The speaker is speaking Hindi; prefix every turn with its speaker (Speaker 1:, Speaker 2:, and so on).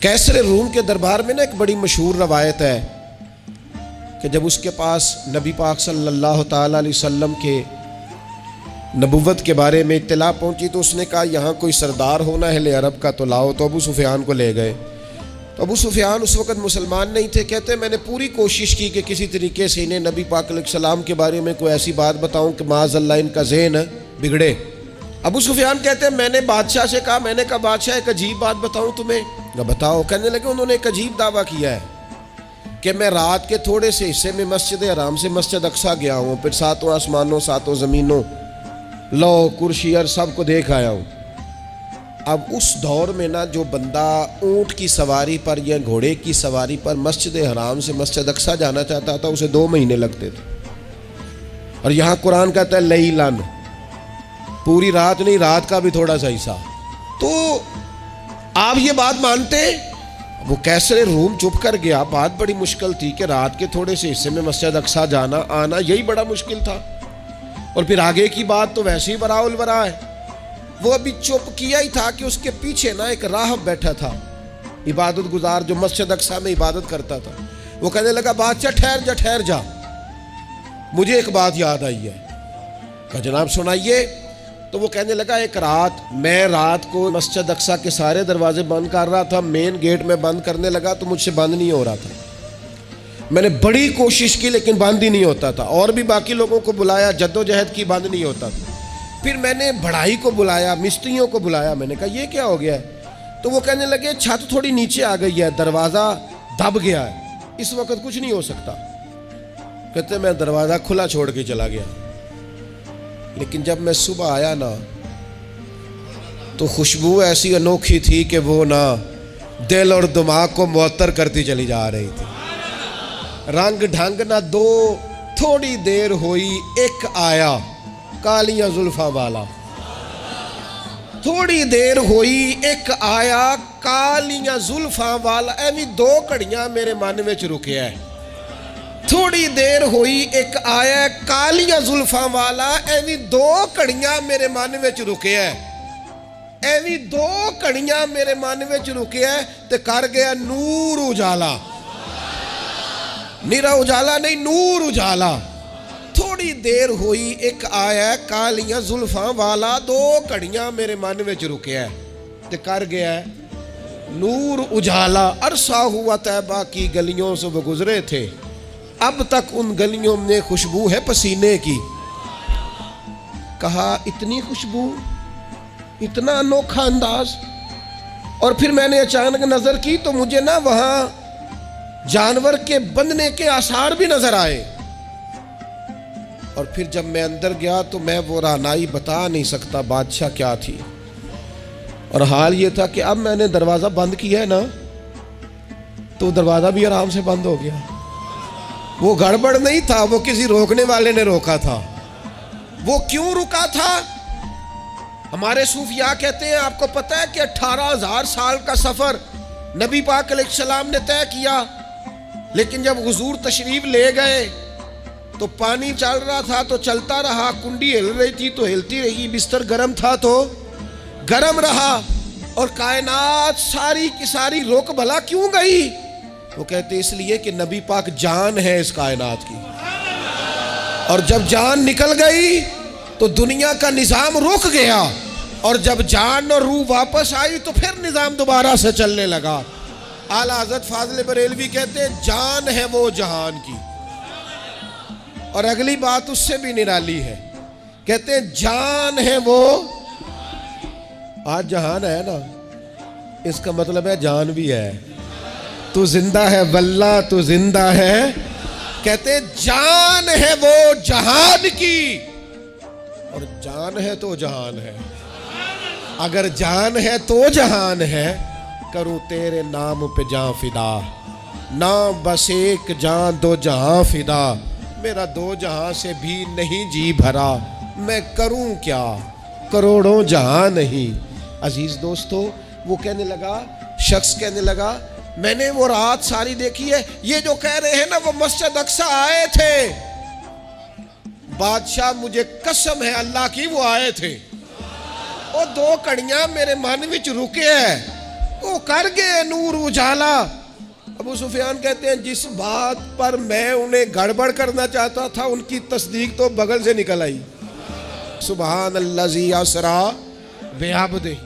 Speaker 1: कैसर रूम के दरबार में ना एक बड़ी मशहूर रवायत है कि जब उसके पास नबी पाक सल्लल्लाहु ताला अलैहि वसल्लम के नबुव्वत के बारे में इत्तला पहुंची तो उसने कहा यहाँ कोई सरदार होना है ले अरब का तो लाओ। तो अबू सुफियान को ले गए। तो अबू सुफियान उस वक़्त मुसलमान नहीं थे। कहते मैंने पूरी कोशिश की कि किसी तरीके से इन्हें नबी पाक अलैहिस्सलाम के बारे में कोई ऐसी बात बताऊँ कि माज़अल्लाह इनका ज़हन बिगड़े। अबू सुफियान कहते हैं मैंने बादशाह से कहा, मैंने कहा बादशाह एक अजीब बात बताऊँ तुम्हें। बताओ। कहने लगे उन्होंने एक अजीब दावा किया है कि मैं रात के थोड़े से हिस्से में मस्जिद हराम से मस्जिद अक्सा गया हूँ, फिर सातों आसमानों सातों ज़मीनों लो कुर्सी और सब को देख आया हूँ। अब उस दौर में ना जो बंदा ऊँट की सवारी पर या घोड़े की सवारी पर मस्जिद हराम से मस्जिद अक्सा जाना चाहता था उसे 2 महीने लगते थे। और यहाँ कुरान कहता है लैलन, पूरी रात नहीं, रात का भी थोड़ा सा हिस्सा। तो आप ये बात मानते? वो कैसर रूम चुप कर गया। बात बड़ी मुश्किल थी कि रात के थोड़े से हिस्से में मस्जिद अक्सा जाना आना यही बड़ा मुश्किल था। और फिर आगे की बात तो वैसे ही बराउल बरा है। वो अभी चुप किया ही था कि उसके पीछे ना एक राहब बैठा था, इबादत गुजार, जो मस्जिद अक्सा में इबादत करता था। वो कहने लगा बादशाह ठहर जा, मुझे एक बात याद आई है। कहा जनाब सुनाइए। तो वो कहने लगा एक रात मैं रात को मस्जिद अक्सा के सारे दरवाजे बंद कर रहा था, मेन गेट में बंद करने लगा तो मुझसे बंद नहीं हो रहा था। मैंने बड़ी कोशिश की लेकिन बंद ही नहीं होता था। और भी बाकी लोगों को बुलाया, जद्दोजहद की, बंद नहीं होता था। फिर मैंने बढ़ाई को बुलाया, मिस्त्रियों को बुलाया। मैंने कहा ये क्या हो गया है? तो वो कहने लगे छत थोड़ी नीचे आ गई है, दरवाज़ा दब गया है, इस वक्त कुछ नहीं हो सकता। कहते मैं दरवाज़ा खुला छोड़ के चला गया। लेकिन जब मैं सुबह आया ना तो खुशबू ऐसी अनोखी थी कि वो ना दिल और दिमाग को मुअत्तर करती चली जा रही थी। रंग ढंग ना दो, थोड़ी देर हुई एक आया कालियां जुल्फा वाला। थोड़ी देर हुई एक आया कालियां जुल्फा वाला। एवी 2 घड़ियां मेरे मन में रुकिया है। थोड़ी देर हुई एक आया कालियां जुल्फा वाला। एवी 2 घड़ियां मेरे मन में रुके है। एवी 2 घड़ियां मेरे मन में रुके है ते कर गया नूर उजाला। निरा उजाला नहीं, नूर उजाला। थोड़ी देर हुई एक आया कालियां जुल्फा वाला। 2 घड़ियां मेरे मन में रुके है ते कर गया नूर उजाला। अरसा हुआ तैबा की गलियों से वो गुजरे थे, अब तक उन गलियों में खुशबू है पसीने की। कहा इतनी खुशबू, इतना अनोखा अंदाज। और फिर मैंने अचानक नजर की तो मुझे ना वहां जानवर के बंधने के आसार भी नजर आए। और फिर जब मैं अंदर गया तो मैं वो रानाई बता नहीं सकता बादशाह क्या थी। और हाल ये था कि अब मैंने दरवाजा बंद किया है ना तो दरवाजा भी आराम से बंद हो गया। वो गड़बड़ नहीं था, वो किसी रोकने वाले ने रोका था। वो क्यों रुका था? हमारे सूफिया कहते हैं आपको पता है कि 18,000 साल का सफर नबी पाक अलैहिस्सलाम ने तय किया। लेकिन जब हुजूर तशरीफ ले गए तो पानी चल रहा था तो चलता रहा, कुंडी हिल रही थी तो हिलती रही, बिस्तर गर्म था तो गर्म रहा। और कायनात सारी की सारी रुक भला क्यों गई? वो कहते इसलिए कि नबी पाक जान है इस कायनात की। और जब जान निकल गई तो दुनिया का निज़ाम रुक गया। और जब जान और रूह वापस आई तो फिर निज़ाम दोबारा से चलने लगा। आला हज़रत फाज़िल बरेलवी कहते हैं जान है वो जहान की। और अगली बात उससे भी निराली है, कहते हैं जान है वो। आज जहान है ना, इसका मतलब है जान भी है। तू जिंदा है वल्ला, तू जिंदा है। कहते जान है वो जहान की। और जान है तो जहान है। अगर जान है तो जहान है, करूं तेरे नाम पे जान फिदा। ना बस एक जान 2 जहां फिदा, मेरा 2 जहां से भी नहीं जी भरा। मैं करूं क्या, करोड़ों जहां नहीं। अजीज दोस्तों, वो कहने लगा, शख्स कहने लगा मैंने वो रात सारी देखी है। ये जो कह रहे हैं ना वो मस्जिद अक्सा आए थे, बादशाह मुझे कसम है अल्लाह की वो आए थे। वो 2 घड़ियां मेरे मन विच रुके है। वो कर गए नूर उजाला। अबू सुफियान कहते हैं जिस बात पर मैं उन्हें गड़बड़ करना चाहता था उनकी तस्दीक तो बगल से निकल आई। सुबहान अल्लाज़ी असरा बिअब्दिही।